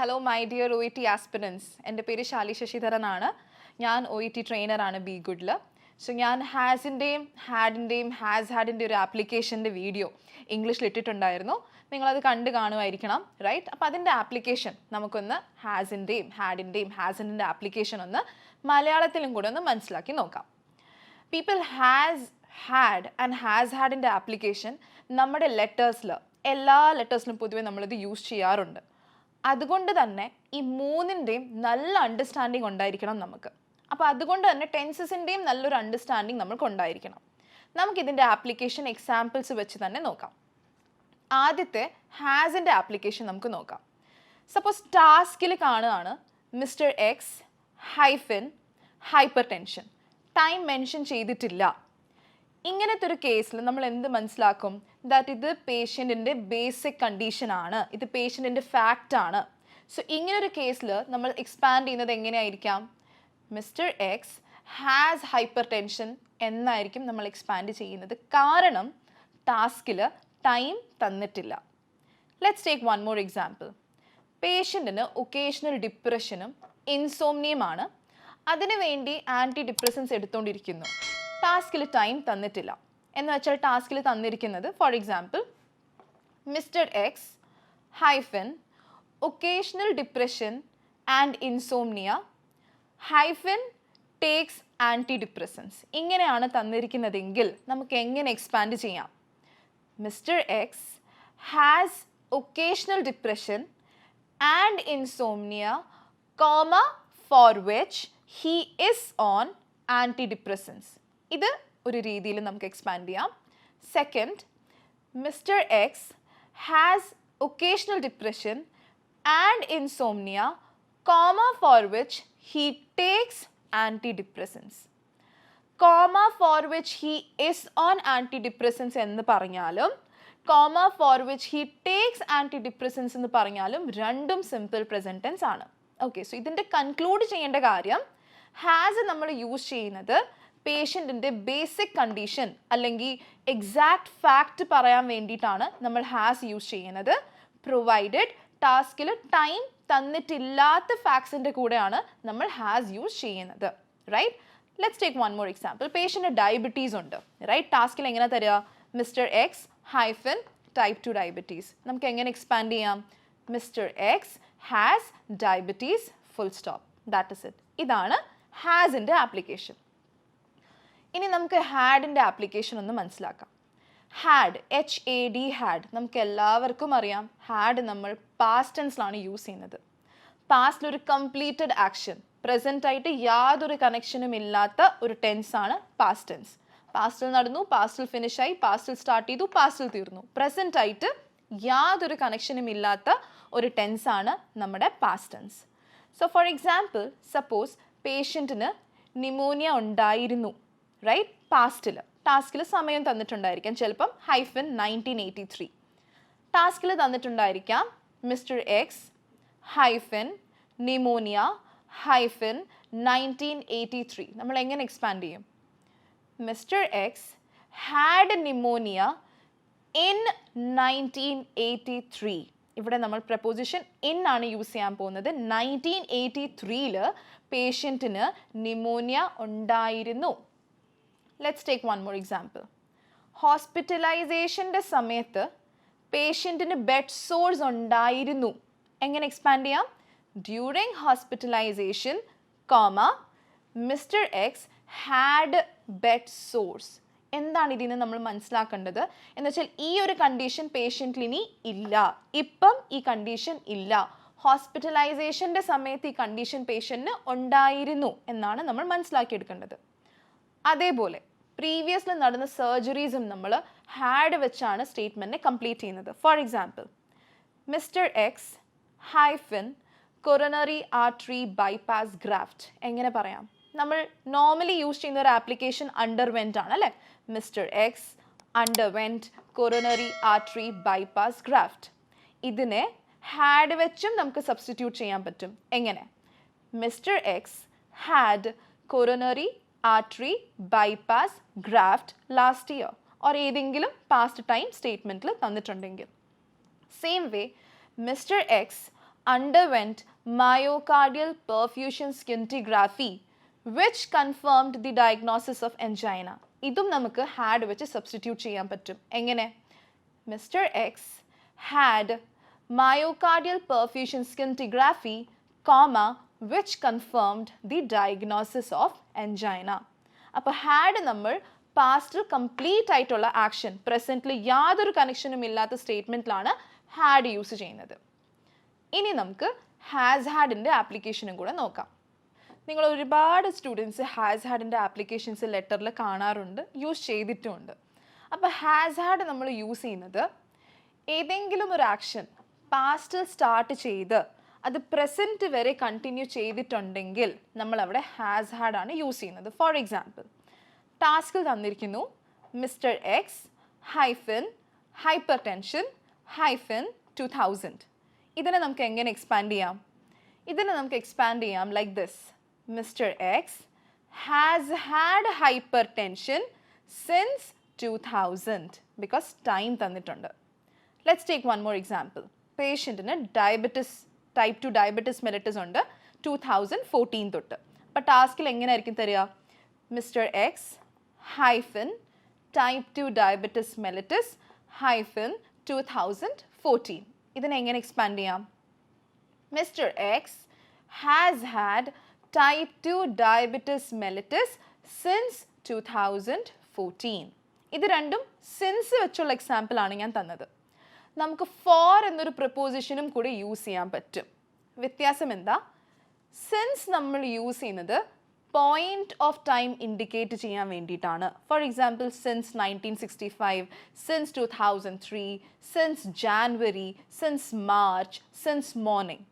Hello, my dear OET aspirants. എൻ്റെ പേര് ശാലി ശശിധരനാണ്. ഞാൻ OET ട്രെയിനറാണ് ബി ഗുഡിൽ. സോ ഞാൻ ഹാസിൻ്റെയും ഹാഡിൻ്റെയും ഹാസ് ഹാഡിൻ്റെ ഒരു ആപ്ലിക്കേഷൻ്റെ വീഡിയോ ഇംഗ്ലീഷിൽ ഇട്ടിട്ടുണ്ടായിരുന്നു. നിങ്ങളത് കണ്ടു കാണുമായിരിക്കണം, റൈറ്റ്? അപ്പോൾ അതിൻ്റെ ആപ്ലിക്കേഷൻ നമുക്കൊന്ന് ഹാസിൻ്റെയും ഹാഡിൻ്റെയും ഹാസിൻ്റെ ആപ്ലിക്കേഷൻ ഒന്ന് മലയാളത്തിലും കൂടെ ഒന്ന് മനസ്സിലാക്കി നോക്കാം. People has had and has ഹാഡിൻ്റെ ആപ്ലിക്കേഷൻ നമ്മുടെ ലെറ്റേഴ്സിൽ എല്ലാ ലെറ്റേഴ്സിലും പൊതുവെ നമ്മളിത് യൂസ് ചെയ്യാറുണ്ട്. അതുകൊണ്ട് തന്നെ ഈ മൂന്നിൻ്റെയും നല്ല അണ്ടർസ്റ്റാൻഡിങ് ഉണ്ടായിരിക്കണം നമുക്ക്. അപ്പോൾ അതുകൊണ്ട് തന്നെ ടെൻസസിൻ്റെയും നല്ലൊരു അണ്ടർസ്റ്റാൻഡിങ് നമുക്ക് ഉണ്ടായിരിക്കണം. നമുക്കിതിൻ്റെ ആപ്ലിക്കേഷൻ എക്സാമ്പിൾസ് വെച്ച് തന്നെ നോക്കാം. ആദ്യത്തെ ഹാസിൻ്റെ ആപ്ലിക്കേഷൻ നമുക്ക് നോക്കാം. സപ്പോസ് ടാസ്കിൽ കാണുകയാണ് mister X hyphen hyper tension, time mention ചെയ്തിട്ടില്ല. ഇങ്ങനത്തെ ഒരു കേസിൽ നമ്മൾ എന്ത് മനസ്സിലാക്കും? ദാറ്റ് ഇത് പേഷ്യൻറ്റിൻ്റെ ബേസിക് കണ്ടീഷനാണ്, ഇത് പേഷ്യൻറ്റിൻ്റെ ഫാക്റ്റാണ്. സോ ഇങ്ങനൊരു കേസിൽ നമ്മൾ എക്സ്പാൻഡ് ചെയ്യുന്നത് എങ്ങനെയായിരിക്കാം? Mr X has hypertension എന്നായിരിക്കും നമ്മൾ എക്സ്പാൻഡ് ചെയ്യുന്നത്. കാരണം ടാസ്കിൽ ടൈം തന്നിട്ടില്ല. Let's take one more example. പേഷ്യൻറ്റിന് ഒക്കേഷണൽ ഡിപ്രഷനും ഇൻസോംനിയുമാണ്. അതിനു വേണ്ടി ആൻറ്റി ഡിപ്രസൻസ് എടുത്തുകൊണ്ടിരിക്കുന്നു. ടാസ്കിൽ ടൈം തന്നിട്ടില്ല എന്ന് വെച്ചാൽ ടാസ്കിൽ തന്നിരിക്കുന്നത് for example mister X hyphen occasional depression and insomnia hyphen takes antidepressants. ഇങ്ങനെയാണ് തന്നിരിക്കുന്നതെങ്കിൽ നമുക്ക് എങ്ങനെ എക്സ്പാൻഡ് ചെയ്യാം? Mister X has occasional depression and insomnia comma for which he is on antidepressants. ഇത് ഒരു രീതിയിൽ നമുക്ക് എക്സ്പാൻഡ് ചെയ്യാം. Second, mister X has occasional depression and insomnia comma for which he takes antidepressants. Comma for which he is on antidepressants എന്ന് പറഞ്ഞാലും comma for which he takes antidepressants എന്ന് പറഞ്ഞാലും രണ്ടും simple present tense ആണ്. Okay, so ഇതിൻ്റെ conclude ചെയ്യേണ്ട കാര്യം has നമ്മൾ യൂസ് ചെയ്യുന്നത് പേഷ്യൻറ്റിൻ്റെ ബേസിക് കണ്ടീഷൻ അല്ലെങ്കിൽ എക്സാക്ട് ഫാക്റ്റ് പറയാൻ വേണ്ടിയിട്ടാണ് നമ്മൾ ഹാസ് യൂസ് ചെയ്യുന്നത്. പ്രൊവൈഡഡ് ടാസ്കിൽ ടൈം തന്നിട്ടില്ലാത്ത ഫാക്ട്സിൻ്റെ കൂടെയാണ് നമ്മൾ ഹാസ് യൂസ് ചെയ്യുന്നത്, right? Let's take one more example. Patient diabetes ഉണ്ട്, റൈറ്റ്? ടാസ്കിൽ എങ്ങനെ തരിക? Mister X hyphen type 2 diabetes. നമുക്ക് എങ്ങനെ എക്സ്പാൻഡ് ചെയ്യാം? Mister X has diabetes full stop. That is it. ഇതാണ് ഹാസിൻ്റെ ആപ്ലിക്കേഷൻ. ഇനി നമുക്ക് ഹാഡിൻ്റെ ആപ്ലിക്കേഷൻ ഒന്ന് മനസ്സിലാക്കാം. ഹാഡ്, HAD ഹാഡ്, നമുക്ക് എല്ലാവർക്കും അറിയാം ഹാഡ് നമ്മൾ പാസ്റ്റ് ടെൻസിലാണ് യൂസ് ചെയ്യുന്നത്. പാസ്റ്റിലൊരു കംപ്ലീറ്റഡ് ആക്ഷൻ, പ്രസൻ്റ് ആയിട്ട് യാതൊരു കണക്ഷനും ഇല്ലാത്ത ഒരു ടെൻസാണ് പാസ്റ്റ് ടെൻസ്. പാസ്റ്റിൽ നടന്നു, പാസ്റ്റിൽ ഫിനിഷായി, പാസ്റ്റിൽ സ്റ്റാർട്ട് ചെയ്തു, പാസ്റ്റിൽ തീർന്നു. പ്രസൻ്റ് ആയിട്ട് യാതൊരു കണക്ഷനും ഇല്ലാത്ത ഒരു ടെൻസാണ് നമ്മുടെ past tense. So for example, suppose പേഷ്യൻറ്റിന് ന്യൂമോണിയ ഉണ്ടായിരുന്നു, റൈറ്റ്? പാസ്റ്റിൽ ടാസ്കിൽ സമയം തന്നിട്ടുണ്ടായിരിക്കാം, ചിലപ്പം ഹൈഫൻ 1983. ടാസ്കിൽ തന്നിട്ടുണ്ടായിരിക്കാം mister X hyphen pneumonia hyphen 1983. നമ്മൾ എങ്ങനെ എക്സ്പാൻഡ് ചെയ്യും? Mister X had pneumonia in 1983. ഇവിടെ നമ്മൾ പ്രപ്പോസിഷൻ ഇൻ ആണ് യൂസ് ചെയ്യാൻ പോകുന്നത്. 1983 പേഷ്യൻറ്റിന് ന്യൂമോണിയ ഉണ്ടായിരുന്നു. Let's take one more example. ഹോസ്പിറ്റലൈസേഷൻ്റെ സമയത്ത് പേഷ്യൻറ്റിന് ബെഡ് സോഴ്സ് ഉണ്ടായിരുന്നു. എങ്ങനെ എക്സ്പാൻഡ് ചെയ്യാം? During hospitalisation comma mister X had bed sores. എന്താണ് ഇതിൽ നിന്ന് നമ്മൾ മനസ്സിലാക്കേണ്ടത് എന്ന് വെച്ചാൽ ഈ ഒരു കണ്ടീഷൻ പേഷ്യൻറ്റിൽ ഇനി ഇല്ല, ഇപ്പം ഈ കണ്ടീഷൻ ഇല്ല. ഹോസ്പിറ്റലൈസേഷൻ്റെ സമയത്ത് ഈ കണ്ടീഷൻ പേഷ്യൻറ്റിന് ഉണ്ടായിരുന്നു എന്നാണ് നമ്മൾ മനസ്സിലാക്കിയെടുക്കേണ്ടത്. അതേപോലെ പ്രീവിയസ്ലി നടന്ന സർജറീസും നമ്മൾ ഹാഡ് വെച്ചാണ് സ്റ്റേറ്റ്മെൻറ്റിനെ കംപ്ലീറ്റ് ചെയ്യുന്നത്. For example, mister X hyphen coronary artery bypass graft. എങ്ങനെ പറയാം? നമ്മൾ നോർമലി യൂസ് ചെയ്യുന്ന ഒരു ആപ്ലിക്കേഷൻ അണ്ടർവെൻറ്റ് ആണ്, അല്ലേ? Mister X underwent coronary artery bypass graft. ഇതിനെ ഹാഡ് വെച്ചും നമുക്ക് സബ്സ്റ്റിറ്റ്യൂട്ട് ചെയ്യാൻ പറ്റും. എങ്ങനെ? Mister X had coronary artery bypass graft last year, or ഏതെങ്കിലും പാസ്റ്റ് ടൈം സ്റ്റേറ്റ്മെൻറ്റിൽ തന്നിട്ടുണ്ടെങ്കിൽ. Same way mister X underwent myocardial perfusion scintigraphy which confirmed the diagnosis of angina. ഇതും നമുക്ക് had വെച്ച് സബ്സ്റ്റിറ്റ്യൂട്ട് ചെയ്യാൻ പറ്റും. എങ്ങനെ? Mr. X had myocardial perfusion scintigraphy, comma, which confirmed the diagnosis of angina. അപ്പോൾ had നമ്മൾ പാസ്റ്റിൽ കംപ്ലീറ്റ് ആയിട്ടുള്ള action പ്രസൻറ്റിൽ യാതൊരു കണക്ഷനും ഇല്ലാത്ത സ്റ്റേറ്റ്മെൻറ്റിലാണ് had യൂസ് ചെയ്യുന്നത്. ഇനി നമുക്ക് ഹാസ് ഹാഡിൻ്റെ ആപ്ലിക്കേഷനും കൂടെ നോക്കാം. നിങ്ങൾ ഒരുപാട് സ്റ്റുഡൻസ് ഹാസ് ഹാഡിൻ്റെ ആപ്ലിക്കേഷൻസ് ലെറ്ററിൽ കാണാറുണ്ട്, യൂസ് ചെയ്തിട്ടുമുണ്ട്. അപ്പോൾ ഹാസ് ഹാഡ് നമ്മൾ യൂസ് ചെയ്യുന്നത് ഏതെങ്കിലും ഒരു ആക്ഷൻ പാസ്റ്റിൽ സ്റ്റാർട്ട് ചെയ്ത് അത് പ്രസൻറ്റ് വരെ കണ്ടിന്യൂ ചെയ്തിട്ടുണ്ടെങ്കിൽ നമ്മൾ അവിടെ ഹാസ് ഹാഡ് ആണ് യൂസ് ചെയ്യുന്നത്. ഫോർ എക്സാമ്പിൾ, ടാസ്കിൽ തന്നിരിക്കുന്നു mister X hyphen hyper tension hyphen 2000. ഇതിനെ നമുക്ക് എങ്ങനെ എക്സ്പാൻഡ് ചെയ്യാം? ഇതിനെ നമുക്ക് എക്സ്പാൻഡ് ചെയ്യാം like this: mister X has had hypertension since 2000 because time തന്നിട്ടുണ്ട്. Let's take one more example. പേഷ്യൻറ്റിന് ടൈപ്പ് 2 ഡയബറ്റിസ് മെലിറ്റസ് ഉണ്ട് 2014 തൊട്ട്. അപ്പോൾ ടാസ്കിൽ എങ്ങനെയായിരിക്കും തരിക? Mister X hyphen type 2 diabetes mellitus hyphen 2014. ഇതിനെ എങ്ങനെ എക്സ്പാൻഡ് ചെയ്യാം? Mister X has had type 2 diabetes mellitus since 2014. ഇത് രണ്ടും സിൻസ് വെച്ചുള്ള എക്സാമ്പിൾ ആണ് ഞാൻ തന്നത്. നമുക്ക് ഫോർ എന്നൊരു പ്രപ്പോസിഷനും കൂടി യൂസ് ചെയ്യാൻ പറ്റും. വ്യത്യാസം എന്താ? സിൻസ് നമ്മൾ യൂസ് ചെയ്യുന്നത് പോയിന്റ് ഓഫ് ടൈം ഇൻഡിക്കേറ്റ് ചെയ്യാൻ വേണ്ടിയിട്ടാണ്. For example, since 1965, since 2003, since January, since March, since morning.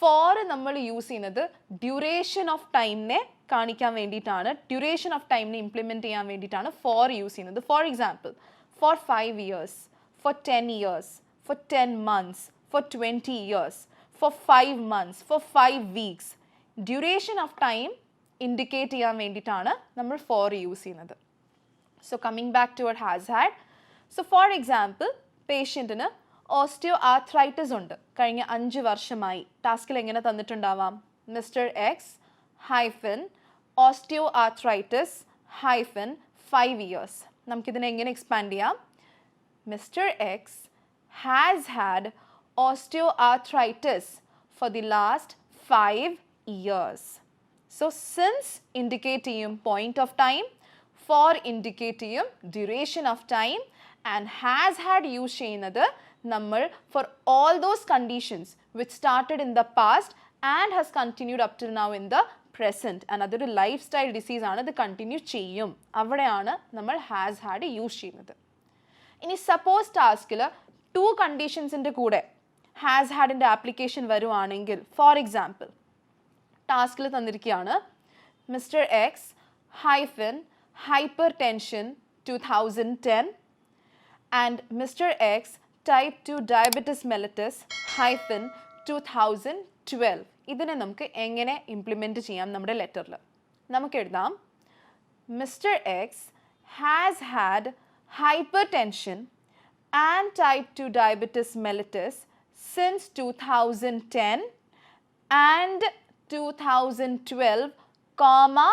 For നമ്മൾ യൂസ് ചെയ്യുന്നത് ഡ്യൂറേഷൻ ഓഫ് ടൈമിനെ കാണിക്കാൻ വേണ്ടിയിട്ടാണ്, ഡ്യൂറേഷൻ ഓഫ് ടൈമിനെ ഇംപ്ലിമെൻറ്റ് ചെയ്യാൻ വേണ്ടിയിട്ടാണ് ഫോർ യൂസ് ചെയ്യുന്നത്. For example, for 5 years, for 10 years, for 10 months, for 20 years, for 5 months, for 5 weeks. Duration of time indicate ചെയ്യാൻ വേണ്ടിയിട്ടാണ് നമ്മൾ for യൂസ് ചെയ്യുന്നത്. So coming back to what has had. So for example, പേഷ്യൻറ്റിന് osteoarthritis ഉണ്ട് കഴിഞ്ഞ 5 വർഷമായി. ടാസ്കിൽ എങ്ങനെ തന്നിട്ടുണ്ടാവാം? Mister X hyphen osteoarthritis hyphen 5 years. നമുക്കിതിനെ എങ്ങനെ എക്സ്പാൻഡ് ചെയ്യാം? Mr. X has had osteoarthritis for the last 5 years. So since indicate point of time, for indicate duration of time, and has had use ചെയ്യുന്നത് നമ്മൾ for all those conditions which started in the past and has continued up till now in the present. And അതൊരു life style disease ആണ്, അത് continue ചെയ്യും. അവിടെയാണ് നമ്മൾ has had use ചെയ്യുന്നത്. ഇനി സപ്പോസ് ടാസ്കിൽ 2 കണ്ടീഷൻസിൻ്റെ കൂടെ ഹാസ് ഹാഡിൻ്റെ ആപ്ലിക്കേഷൻ വരുവാണെങ്കിൽ, ഫോർ എക്സാമ്പിൾ, ടാസ്കിൽ തന്നിരിക്കുകയാണ് mister X hyphen hypertension 2010 and mister X type 2 diabetes mellitus hyphen 2012. ഇതിനെ നമുക്ക് എങ്ങനെ ഇംപ്ലിമെൻറ്റ് ചെയ്യാം? നമ്മുടെ ലെറ്ററിൽ നമുക്ക് എഴുതാം mister X has had hypertension and type 2 diabetes mellitus since 2010 and 2012, comma,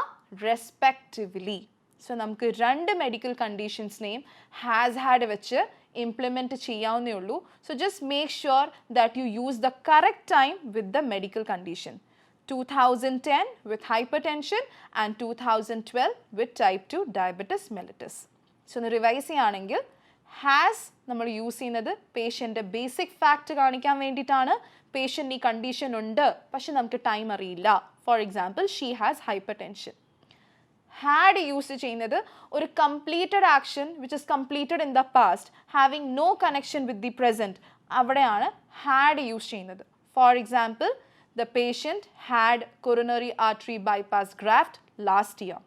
respectively. So നമുക്ക് 2 മെഡിക്കൽ കണ്ടീഷൻസിനെയും ഹാസ് ഹാഡ് വെച്ച് ഇംപ്ലിമെൻറ്റ് ചെയ്യാവുന്നേ ഉള്ളൂ. So just make sure that you use the correct time with the medical condition. 2010 with hypertension and 2012 with type 2 diabetes mellitus. So ഒന്ന് revise ചെയ്യുകയാണെങ്കിൽ, has നമ്മൾ use ചെയ്യുന്നത് പേഷ്യൻ്റെ basic fact കാണിക്കാൻ വേണ്ടിയിട്ടാണ്. Patient ഈ condition ഉണ്ട് പക്ഷെ നമുക്ക് ടൈം അറിയില്ല. For example, she has hypertension. Had use ചെയ്യുന്നത് ഒരു completed action which is completed in the past having no connection with the present, അവിടെയാണ് ഹാഡ് യൂസ് ചെയ്യുന്നത്. For example, the patient had coronary artery bypass graft last year.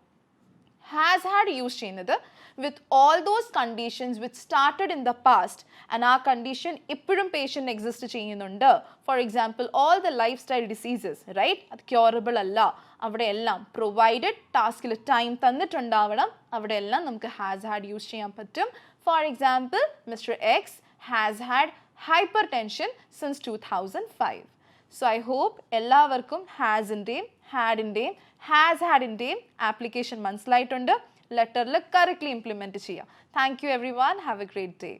Has had use ചെയ്യുന്നത് with all those conditions which started in the past and ആ condition ഇപ്പോഴും patient exist ചെയ്യുന്നുണ്ട്. For example, all the lifestyle diseases, right, അത് curable അല്ല, അവിടെയെല്ലാം provided ടാസ്കിൽ time തന്നിട്ടുണ്ടാവണം, അവിടെയെല്ലാം നമുക്ക് ഹാസ് ഹാഡ് യൂസ് ചെയ്യാൻ പറ്റും. For example, mister X has had hypertension since 2005. So I hope എല്ലാവർക്കും ഹാസിൻ്റെയും ഹാഡിൻ്റെയും ഹാസ് ഹാഡിൻ്റെയും ആപ്ലിക്കേഷൻ മനസ്സിലായിട്ടുണ്ട്. ലെറ്ററിൽ കറക്റ്റ്ലി ഇംപ്ലിമെൻറ്റ് ചെയ്യാം. Thank you everyone. Have a great day.